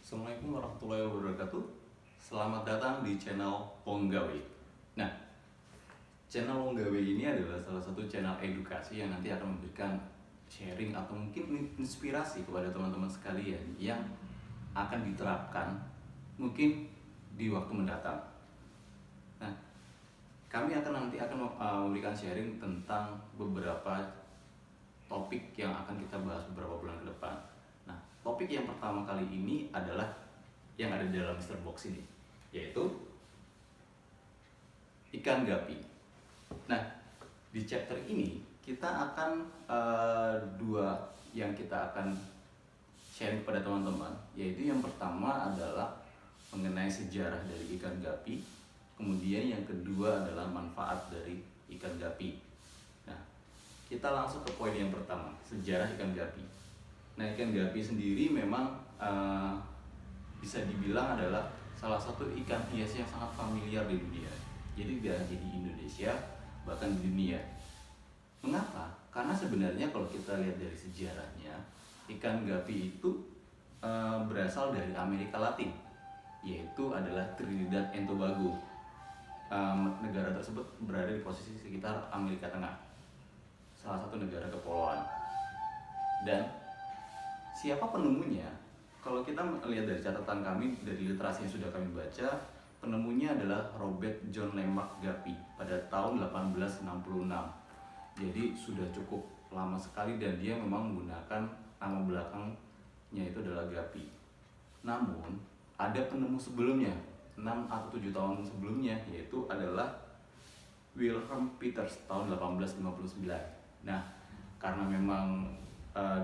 Assalamualaikum warahmatullahi wabarakatuh. Selamat datang di channel Wonggawe. Nah, channel Wonggawe ini adalah salah satu channel edukasi yang nanti akan memberikan sharing atau mungkin inspirasi kepada teman-teman sekalian yang akan diterapkan mungkin di waktu mendatang. Nah, kami nanti akan memberikan sharing tentang beberapa topik yang akan kita bahas beberapa bulan ke depan. Nah, topik yang pertama kali ini adalah yang ada di dalam Mr. Box ini, yaitu ikan gapi. Nah, di chapter ini kita akan dua yang kita akan sharing kepada teman-teman, yaitu yang pertama adalah mengenai sejarah dari ikan gapi, kemudian yang kedua adalah manfaat dari ikan gapi. Nah, kita langsung ke poin yang pertama, sejarah ikan gapi. Nah, ikan gapi sendiri memang bisa dibilang adalah salah satu ikan hias yang sangat familiar di dunia. Jadi tidak hanya di Indonesia, bahkan di dunia. Mengapa? Karena sebenarnya kalau kita lihat dari sejarahnya, ikan gapi itu berasal dari Amerika Latin, yaitu adalah Trinidad and Tobago. Negara tersebut berada di posisi sekitar Amerika Tengah, salah satu negara kepulauan. Dan siapa penemunya? Kalau kita melihat dari catatan kami, dari literasi yang sudah kami baca, penemunya adalah Robert John Lemach Gapi pada tahun 1866. Jadi sudah cukup lama sekali dan dia memang menggunakan nama belakangnya itu adalah Gapi. Namun ada penemu sebelumnya, 6 atau 7 tahun sebelumnya, yaitu adalah Wilhelm Peters tahun 1859. Nah, karena memang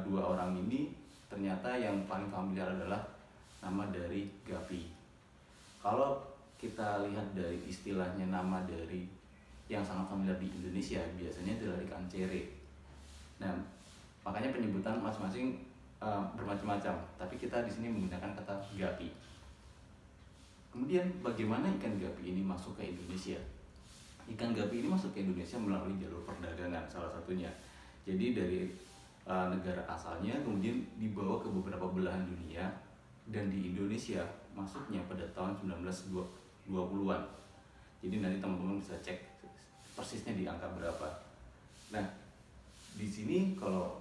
dua orang ini ternyata yang paling familiar adalah nama dari gapi. Kalau kita lihat dari istilahnya, nama dari yang sangat familiar di Indonesia biasanya adalah ikan cere. Nah, makanya penyebutan masing-masing bermacam-macam, tapi kita di sini menggunakan kata gapi. Kemudian bagaimana ikan gapi ini masuk ke Indonesia? Ikan gapi ini masuk ke Indonesia melalui jalur perdagangan salah satunya. Jadi dari negara asalnya kemudian dibawa ke beberapa belahan dunia, dan di Indonesia masuknya pada tahun 1920-an. Jadi nanti teman-teman bisa cek persisnya di angka berapa. Nah, di sini kalau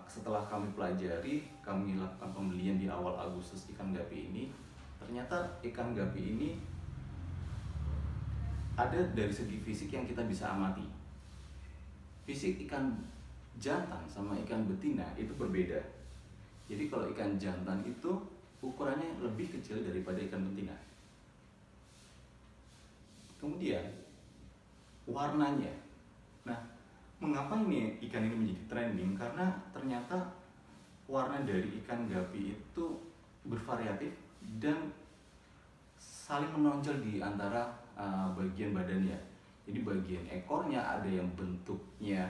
setelah kami pelajari, kami lakukan pembelian di awal Agustus ikan gapi ini, ternyata ikan gapi ini ada dari segi fisik yang kita bisa amati. Fisik ikan jantan sama ikan betina itu berbeda. Jadi kalau ikan jantan itu ukurannya lebih kecil daripada ikan betina. Kemudian warnanya. Nah, mengapa ini ikan ini menjadi trending? Karena ternyata warna dari ikan gapi itu bervariatif dan saling menonjol di antara bagian badannya. Jadi bagian ekornya ada yang bentuknya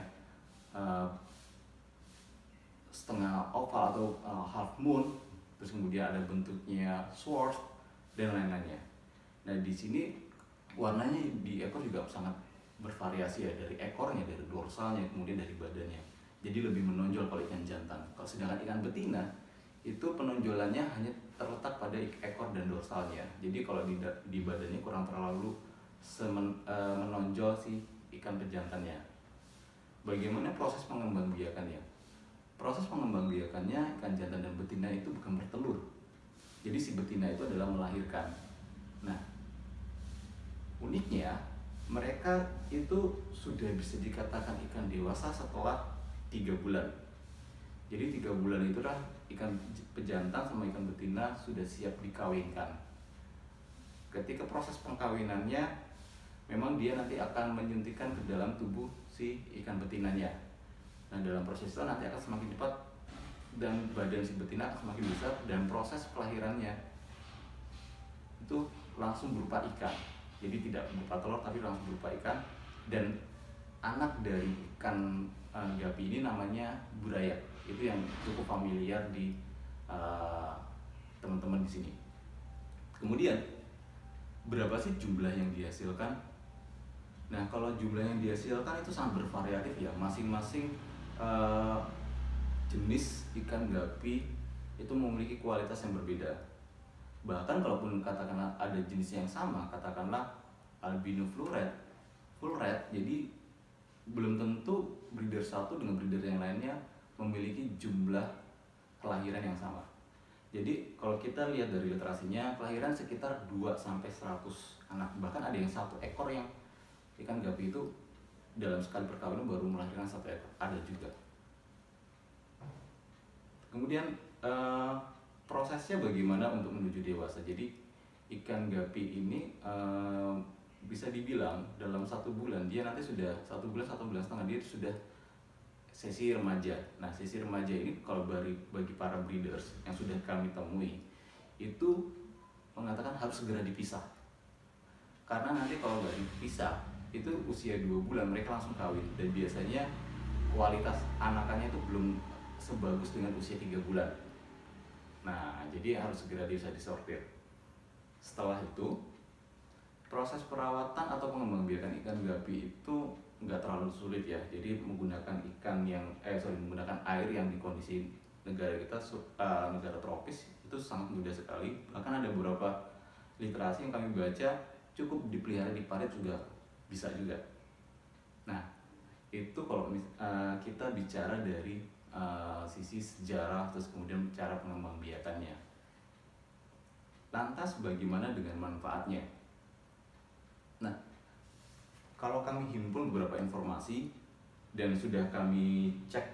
setengah oval atau half moon, terus kemudian ada bentuknya sword dan lain-lainnya. Nah, di sini warnanya di ekor juga sangat bervariasi ya, dari ekornya, dari dorsalnya, kemudian dari badannya. Jadi lebih menonjol kalau ikan jantan. Kalau sedangkan ikan betina itu penonjolannya hanya terletak pada ekor dan dorsalnya. Jadi kalau di badannya kurang terlalu menonjol si ikan pejantannya. Bagaimana proses pengembangbiakannya? Proses pengembangbiakannya, ikan jantan dan betina itu bukan bertelur. Jadi si betina itu adalah melahirkan. Nah, uniknya mereka itu sudah bisa dikatakan ikan dewasa setelah 3 bulan. Jadi 3 bulan itulah ikan pejantan sama ikan betina sudah siap dikawinkan. Ketika proses pengkawinannya, memang dia nanti akan menyuntikkan ke dalam tubuh si ikan betinanya. Nah, dalam proses itu nanti akan semakin cepat dan badan si betina akan semakin besar, dan proses kelahirannya itu langsung berupa ikan. Jadi tidak berupa telur tapi langsung berupa ikan. Dan anak dari ikan gapi ini namanya burayak. Itu yang cukup familiar di teman-teman di sini. Kemudian berapa sih jumlah yang dihasilkan? Nah, kalau jumlah yang dihasilkan itu sangat bervariatif ya. Masing-masing jenis ikan gapi itu memiliki kualitas yang berbeda. Bahkan kalaupun katakanlah ada jenis yang sama, katakanlah albino full red, jadi belum tentu breeder satu dengan breeder yang lainnya memiliki jumlah kelahiran yang sama. Jadi kalau kita lihat dari literasinya, kelahiran sekitar 2-100 anak. Bahkan ada yang 1 ekor yang ikan gapi itu dalam sekali perkawinan baru melahirkan 1 ekor, ada juga. Kemudian prosesnya bagaimana untuk menuju dewasa. Jadi ikan gapi ini bisa dibilang dalam 1 bulan dia nanti sudah 1 bulan 1 bulan setengah dia sudah sesi remaja. Nah, sesi remaja ini kalau bagi para breeders yang sudah kami temui itu mengatakan harus segera dipisah. Karena nanti kalau nggak dipisah itu usia 2 bulan mereka langsung kawin, dan biasanya kualitas anakannya itu belum sebagus dengan usia 3 bulan. Nah, jadi harus segera bisa disortir. Setelah itu proses perawatan atau pengembangbiakan ikan gapi itu nggak terlalu sulit ya. Jadi menggunakan menggunakan air yang di kondisi negara kita negara tropis itu sangat mudah sekali. Bahkan ada beberapa literasi yang kami baca cukup dipelihara di parit juga bisa juga. Nah, itu kalau kita bicara dari sisi sejarah, terus kemudian cara pengembangbiakannya. Lantas bagaimana dengan manfaatnya? Nah, kalau kami himpun beberapa informasi dan sudah kami cek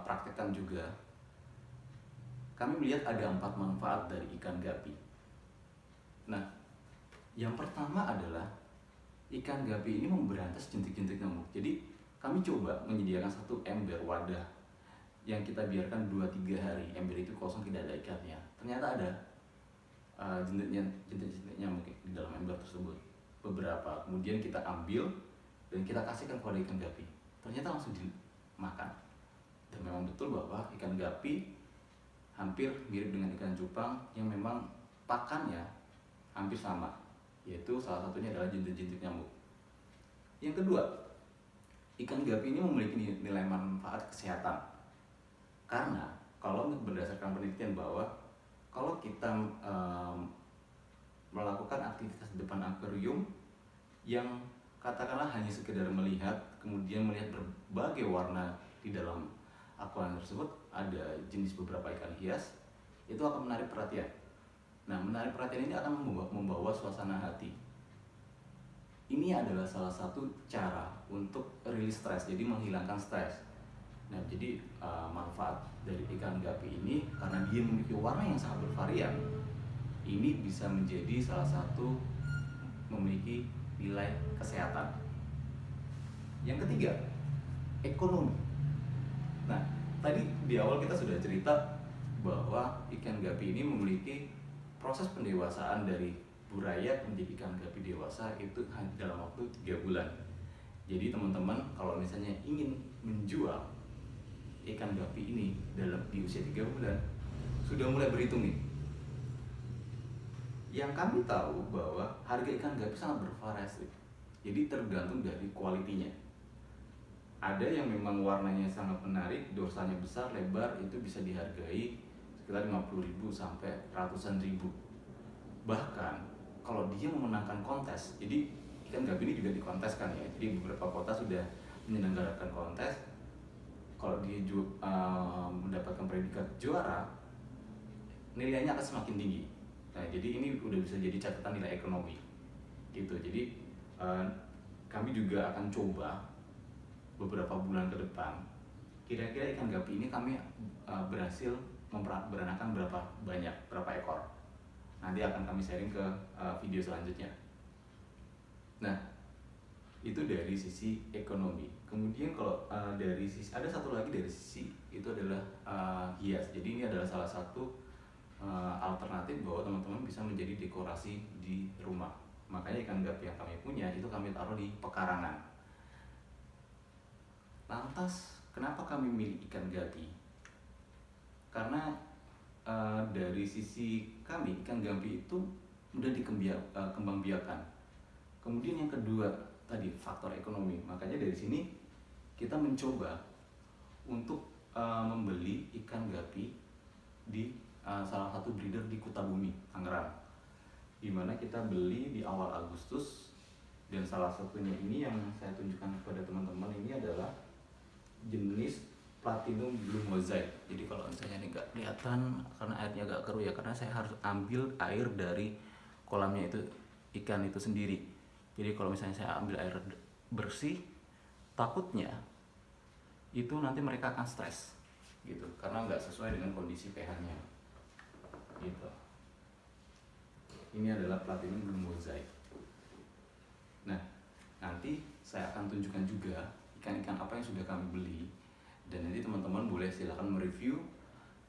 praktekkan juga, kami melihat ada 4 manfaat dari ikan gapi. Nah, yang pertama adalah ikan gapi ini memberantas jentik-jentik nyamuk. Jadi kami coba menyediakan 1 ember wadah yang kita biarkan 2-3 hari. Ember itu kosong, tidak ada ikannya. Ternyata ada jentik-jentik nyamuk di dalam ember tersebut, beberapa. Kemudian kita ambil dan kita kasihkan kepada ikan gapi. Ternyata langsung dimakan. Dan memang betul bahwa ikan gapi hampir mirip dengan ikan cupang yang memang pakannya hampir sama, yaitu salah satunya adalah jentik-jentik nyamuk. Yang kedua, ikan gapi ini memiliki nilai manfaat kesehatan. Karena kalau berdasarkan penelitian bahwa kalau kita melakukan aktivitas di depan akuarium yang katakanlah hanya sekedar melihat, kemudian melihat berbagai warna di dalam akuarium tersebut, ada jenis beberapa ikan hias, itu akan menarik perhatian. Nah, menarik perhatian ini akan membawa suasana hati. Ini adalah salah satu cara untuk rilis stres, jadi menghilangkan stres. Nah, jadi manfaat dari ikan gapi ini karena dia memiliki warna yang sangat bervarian, ini bisa menjadi salah satu memiliki nilai kesehatan. Yang ketiga, ekonomi. Nah, tadi di awal kita sudah cerita bahwa ikan gapi ini memiliki proses pendewasaan dari buraya menjadi ikan gapi dewasa itu dalam waktu 3 bulan. Jadi teman-teman kalau misalnya ingin menjual ikan gapi ini di usia 3 bulan, sudah mulai berhitung nih. Yang kami tahu bahwa harga ikan gapi sangat bervariasi, jadi tergantung dari kualitinya. Ada yang memang warnanya sangat menarik, dorsanya besar, lebar, itu bisa dihargai sekitar 50.000 sampai ratusan ribu. Bahkan kalau dia memenangkan kontes, jadi ikan gapi ini juga dikonteskan ya, jadi beberapa kota sudah menyelenggarakan kontes. Kalau dia mendapatkan predikat juara, nilainya akan semakin tinggi. Nah, jadi ini udah bisa jadi catatan nilai ekonomi gitu. Jadi kami juga akan coba beberapa bulan ke depan, kira-kira ikan gapi ini kami berhasil memperanakan berapa ekor. Nanti akan kami sharing ke video selanjutnya. Nah, itu dari sisi ekonomi. Kemudian kalau dari sisi, ada satu lagi dari sisi itu adalah hias. Jadi ini adalah salah satu alternatif bahwa teman-teman bisa menjadi dekorasi di rumah. Makanya ikan gapi yang kami punya itu kami taruh di pekarangan. Lantas kenapa kami milih ikan gapi? Karena dari sisi kami ikan gapi itu mudah dikembangbiakan. Kemudian yang kedua tadi faktor ekonomi. Makanya dari sini kita mencoba untuk membeli ikan gapi di salah satu breeder di Kutabumi, Tangerang, dimana kita beli di awal Agustus. Dan salah satunya ini yang saya tunjukkan kepada teman-teman ini adalah jenis Platinum Blue Mosaic. Jadi kalau misalnya ini nggak kelihatan karena airnya agak keruh ya, karena saya harus ambil air dari kolamnya itu, ikan itu sendiri. Jadi kalau misalnya saya ambil air bersih, takutnya itu nanti mereka akan stres gitu, karena nggak sesuai dengan kondisi pH-nya gitu. Ini adalah Platinum Blue Mosaic. Nah, nanti saya akan tunjukkan juga ikan-ikan apa yang sudah kami beli, dan nanti teman-teman boleh silakan mereview,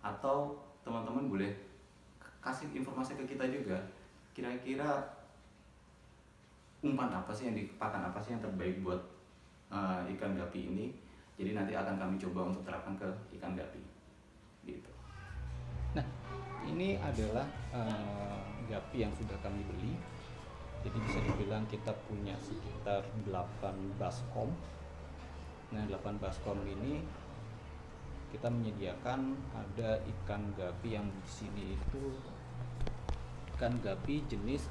atau teman-teman boleh kasih informasi ke kita juga, kira-kira umpan apa sih yang pakan apa sih yang terbaik buat ikan gapi ini. Jadi nanti akan kami coba untuk terapkan ke ikan gapi gitu. Nah, ini adalah gapi yang sudah kami beli. Jadi bisa dibilang kita punya sekitar 8 baskom. Nah, 8 baskom ini kita menyediakan ada ikan gapi yang di sini itu ikan gapi jenis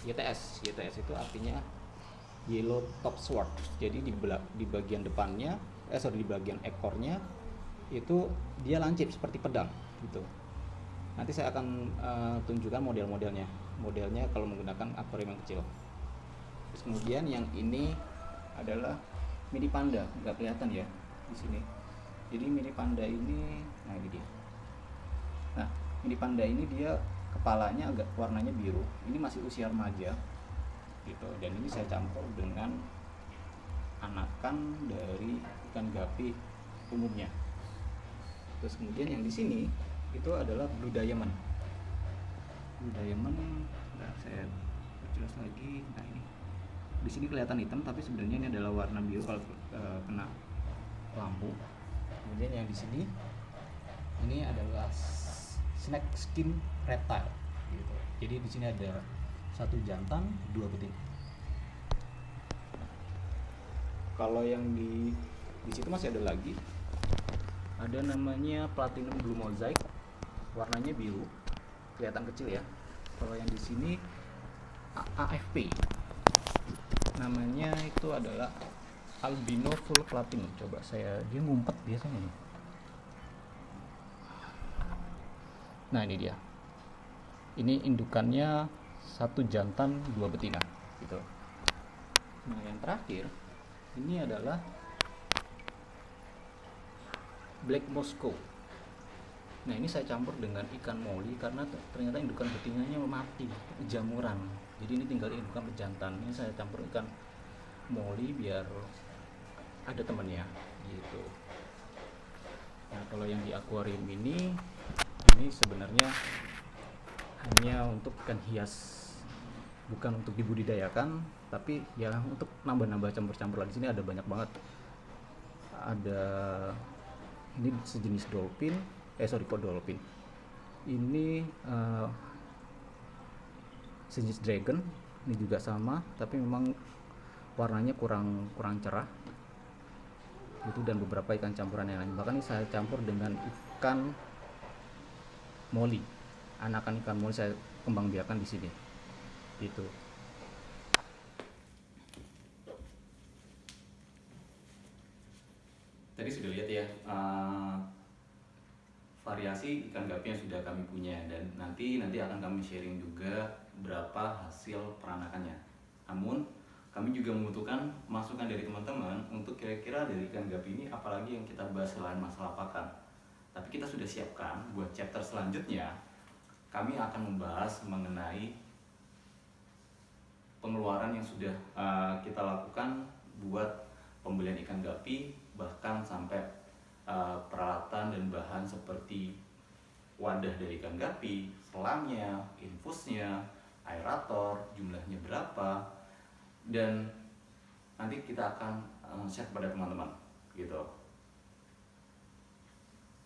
YTS. YTS itu artinya Yellow Top Sword. Jadi di bagian depannya, di bagian ekornya itu dia lancip seperti pedang gitu. Nanti saya akan tunjukkan modelnya kalau menggunakan akuarium yang kecil. Terus kemudian yang ini adalah mini panda, nggak kelihatan ya di sini. Jadi mini panda ini, nah ini dia. Nah, mini panda ini dia kepalanya agak warnanya biru. Ini masih usia remaja gitu. Dan ini saya campur dengan anakan dari ikan gapi umumnya. Terus kemudian yang di sini itu adalah Blue Diamond. Blue Diamond, nah saya perjelas lagi. Nah ini di sini kelihatan hitam, tapi sebenarnya ini adalah warna biru kalau kena lampu. Kemudian yang di sini ini adalah snake skin reptile gitu. Jadi di sini ada 1 jantan, 2 betina. Kalau yang di situ masih ada lagi, ada namanya Platinum Blue Mosaic, warnanya biru, kelihatan kecil ya. Kalau yang di sini AFP, namanya itu adalah Albino Full Platinum. Coba dia ngumpet biasanya nih. Nah ini dia. Ini indukannya 1 jantan 2 betina gitu. Nah yang terakhir ini adalah Black Moscow. Nah ini saya campur dengan ikan moli karena ternyata indukan betinanya mati, jamuran. Jadi ini tinggal indukan pejantan. Ini saya campur ikan moli biar ada temannya gitu. Nah kalau yang di akuarium ini sebenarnya hanya untuk ikan hias, bukan untuk dibudidayakan, tapi ya untuk nambah-nambah campur-campur lagi. Di sini ada banyak banget. Ada ini sejenis dolphin, dolphin. Ini sejenis dragon, ini juga sama, tapi memang warnanya kurang cerah. Itu dan beberapa ikan campuran yang lain. Bahkan ini saya campur dengan ikan moli. Anakan ikan moli saya kembang biakan di sini. Gitu. Tadi sudah lihat ya variasi ikan gapi yang sudah kami punya, dan nanti akan kami sharing juga berapa hasil peranakannya. Namun kami juga membutuhkan masukan dari teman-teman untuk kira-kira dari ikan gapi ini apalagi yang kita bahas selain masalah pakan. Tapi kita sudah siapkan buat chapter selanjutnya, kami akan membahas mengenai pengeluaran yang sudah kita lakukan buat pembelian ikan gapi, bahkan sampai peralatan dan bahan seperti wadah dari ikan gapi, selamnya, infusnya, aerator, jumlahnya berapa, dan nanti kita akan share kepada teman-teman gitu.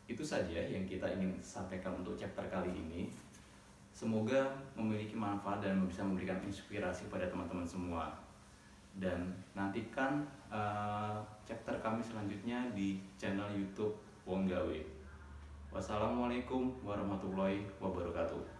Itu saja yang kita ingin sampaikan untuk chapter kali ini. Semoga memiliki manfaat dan bisa memberikan inspirasi pada teman-teman semua. Dan nantikan chapter kami selanjutnya di channel YouTube Wong Gawe. Wassalamualaikum warahmatullahi wabarakatuh.